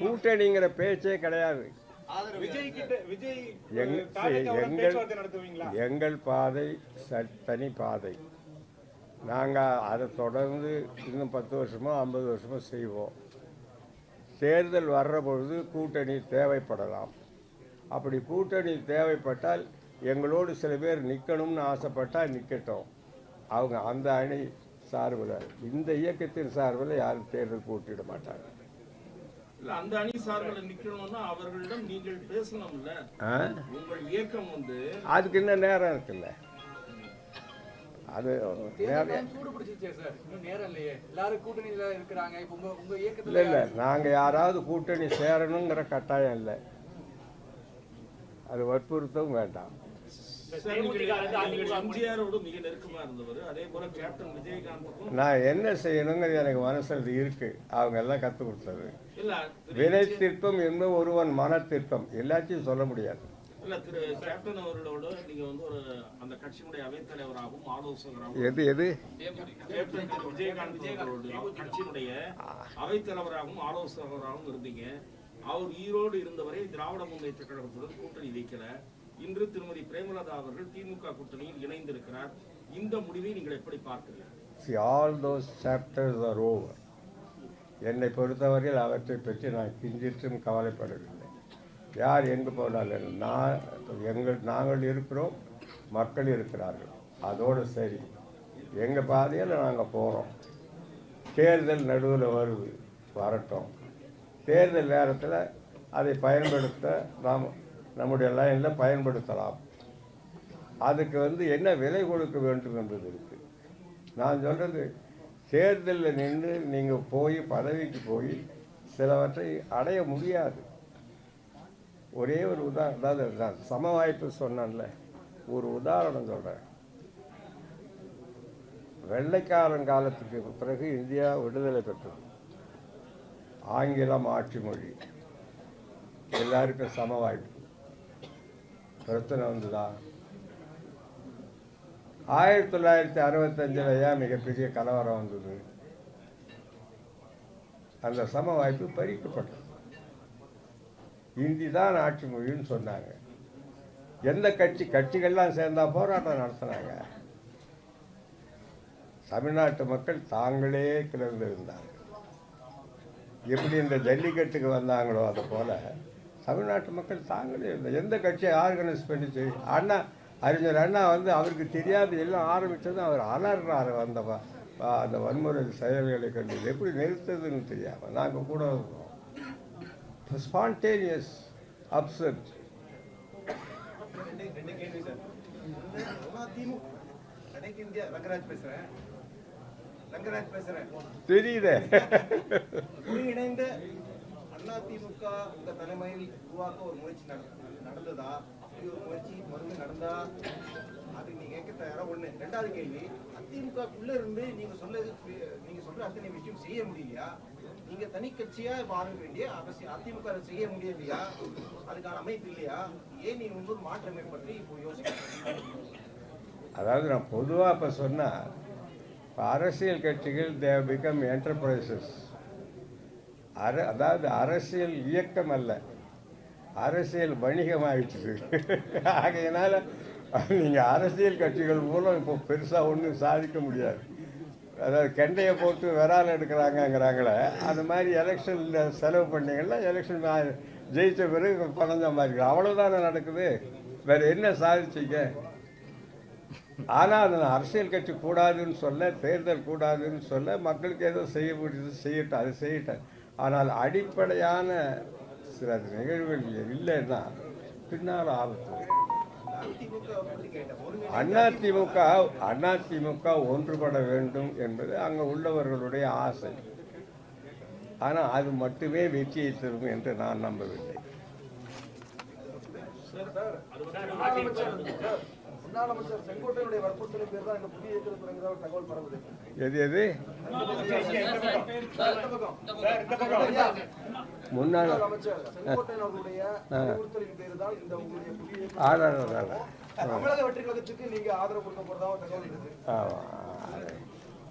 கூட்டணிங்கிற பேச்சே கிடையாது. எங்கள் பாதை தனி பாதை. நாங்கள் அதை தொடர்ந்து இன்னும் 10 வருஷமோ 50 வருஷமோ செய்வோம். தேர்தல் வர்ற பொழுது கூட்டணி தேவைப்படலாம். அப்படி கூட்டணி தேவைப்பட்டால் எங்களோடு சில பேர் நிற்கணும்னு ஆசைப்பட்டால் நிற்கட்டும். அவங்க அந்த அணி சார்பில், இந்த இயக்கத்தின் சார்பில் யாரும் தேர்தல் போட்டியிட மாட்டாங்க. அந்த அணி சார்பில் நிற்கணும்னா அவர்களிடம் நீங்கள் பேசணும்ல. உங்கள் இயக்கம் வந்து அதுக்கு இன்னும் நேரம் இருக்குல்ல. அது இல்லை இல்லை, நாங்கள் யாராவது கூட்டணி சேரணுங்கிற கட்டாயம் இல்லை. அது வற்புறுத்தவும் வேண்டாம். நான் என்ன செய்யணுங்கிறது எனக்கு மனசில் இருக்கு. அவங்க எல்லாம் கற்றுக் கொடுத்தது. வினை திருப்பம் என்பது ஒருவன் மன திருப்பம், எல்லாத்தையும் சொல்ல முடியாது. திரு கேப்டன் அவர்களோடு நீங்க வந்து ஒரு அந்த கட்சியினுடைய அவைத்தலைவராகவும் ஆலோசகராகவும் கேப்டன் விஜயகாந்த் கட்சியினுடைய அவைத்தலைவராகவும் ஆலோசகராகவும் இருந்தீங்க. அவர் ஈரோடு இருந்தவரை திராவிட முன்னேற்ற கழகத்துடன் கூட்டணி வைக்கல. இன்று திருமதி பிரேமலதா அவர்கள் திமுக கூட்டணியில் இணைந்திருக்கிறார். இந்த முடிவை நீங்கள் எப்படி பார்க்கிறீர்கள்? All those chapters are over. என்னை பொறுத்தவரையில் அவற்றை பற்றி நான் கிஞ்சிற்றும் கவலைப்படவில்லை. யார் எங்கு போனாலும் நாங்கள் இருக்கிறோம், மக்கள் இருக்கிறார்கள். அதோடு சரி, எங்கள் பாதையில் நாங்கள் போகிறோம். தேர்தல் நடுவில் வரட்டும். தேர்தல் நேரத்தில் அதை பயன்படுத்த நாம் நம்முடைய லைனில் பயன்படுத்தலாம். அதுக்கு என்ன விலை கொடுக்க வேண்டும் என்பது இருக்குது. நான் சொல்கிறது, தேர்தலில் நின்று நீங்கள் போய் பதவிக்கு போய் சிலவற்றை அடைய முடியாது. ஒரே ஒரு உதாரணம், அதாவது நான் சம வாய்ப்பு சொன்னேன்ல, ஒரு உதாரணம் சொல்கிறேன். வெள்ளைக்காரன் காலத்துக்கு பிறகு இந்தியா விடுதலை பெற்றது. ஆங்கிலம் ஆட்சி மொழி, எல்லாருக்கும் சம வாய்ப்பு. பிரச்சனை வந்துதா? 1965 ஏன் மிகப்பெரிய கலவரம் வந்தது? அந்த சம வாய்ப்பு பறிக்கப்பட்டது. இந்தி தான் ஆட்சி மொழின்னு சொன்னாங்க. எந்த கட்சிகள்லாம் சேர்ந்தா போராட்டம் நடத்தினாங்க. தமிழ்நாட்டு மக்கள் தாங்களே கிளர்ந்திருந்தார்கள். எப்படி இந்த ஜல்லிக்கட்டுக்கு வந்தாங்களோ அதை போல தமிழ்நாட்டு மக்கள் தாங்களே இருந்தார். எந்த கட்சியை ஆர்கனைஸ் பண்ணிச்சு? அறிஞர் அண்ணா அவருக்கு தெரியாது எல்லாம் ஆரம்பித்தது. அவர் அலர்றாரு அந்த வன்முறை செயல்களை கண்டு எப்படி நிறுத்துறதுன்னு தெரியாமல். நாங்கள் கூட ஸ்பான்டேனியஸ் அப்செட். தெரியுதே. ஒருங்கிணைந்த அதிமுக இந்த தலைமையில் உருவாக்க ஒரு முயற்சி நடந்ததா? அப்படி ஒரு முயற்சி மறுபடியும் நடந்தா அது நீங்க கேட்க தயாரா? ஒண்ணு. ரெண்டாவது கேள்வி, அதிமுகக்குள்ள இருந்து நீங்க சொல்ற அத்தனை விஷயம் செய்ய முடியலையா? நீங்க தனி கட்சியா ஆரம்பிக்க வேண்டிய அவசியம் அதிமுக செய்ய முடியலையா? அதுக்கான அமைப்பு இல்லையா? ஏன் நீங்க ஒரு மாற்றமை பற்றி இப்போ யோசிக்க? அதாவது நான் பொதுவாக இப்போ சொன்னால், அரசியல் கட்சிகள் they have become enterprises. அதாவது அரசியல் இயக்கம் அல்ல, அரசியல் வணிகம் ஆயிடுச்சு. ஆகையினால நீங்கள் அரசியல் கட்சிகள் மூலம் இப்போ பெருசாக ஒன்றும் சாதிக்க முடியாது. அதாவது கெண்டையை போட்டு விரால் எடுக்கிறாங்கங்கிறாங்களே, அது மாதிரி எலெக்ஷனில் செலவு பண்ணிங்கன்னா எலெக்ஷன் ஜெயித்த பிறகு பணம் சம்பாதிக்கலாம், அவ்வளோதானே நடக்குது. வேறு என்ன சாதிச்சிங்க? ஆனால் அது அரசியல் கட்சி கூடாதுன்னு சொல்ல, தேர்தல் கூடாதுன்னு சொல்ல, மக்களுக்கு ஏதோ செய்ய முடியுது செய்யட்டும், அது செய்யட்டும். ஆனால் அடிப்படையான சில நிகழ்வுகள் இல்லைன்னா பின்னால் ஆபத்து. அதிமுக ஒன்றுபட வேண்டும் என்பது அங்கே உள்ளவர்களுடைய ஆசை. ஆனால் அது மட்டுமே வெற்றியை தரும் என்று நான் நம்பவில்லை. எது எது முன்னாள்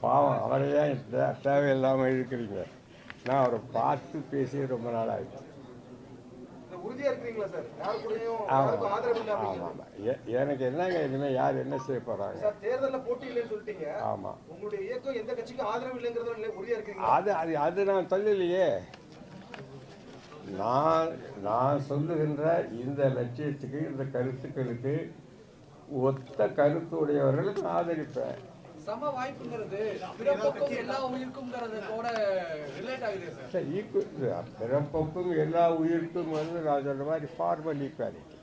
பாவம் அவரை ஏன் தேவையில்லாமல் இருக்கிறீங்க. நான் அவரை பார்த்து பேசி ரொம்ப நாள் ஆயிடுச்சு. உறுதியா இருக்கிறீங்களா சார்? யாரு கூடயும் ஆமாம் யாருக்கும் ஆதரவு இல்லை ஆமாம் அப்படிங்கிறீங்க. ஆமாம். எனக்கு என்னங்க இனிமேல் யார் என்ன செய்ய போகிறாங்க? சார் தேர்தல்ல போட்டி இல்லைன்னு சொல்லிட்டீங்க. ஆமாம். உங்களுடைய இயக்கம் எந்த கட்சிக்கும் ஆதரவு இல்லைங்கிறதுல உறுதியா இருக்கீங்களா? அது நான் சொல்லலையே. நான் சொல்லுகின்ற இந்த லட்சியத்துக்கு, இந்த கருத்துக்களுக்கு ஒத்த கருத்து உடையவர்களுக்கு ஆதரிப்பேன். சம வாய்ப்புங்கிறது பிறப்புக்கும் எல்லா உயிருக்கும்ங்கிறதோட ரிலேட் ஆகுது சார். பிறப்புக்கும் எல்லா உயிருக்கும் வந்து நான் சொல்ற மாதிரி ஃபார்மல் ஈக்குவாலிட்டி.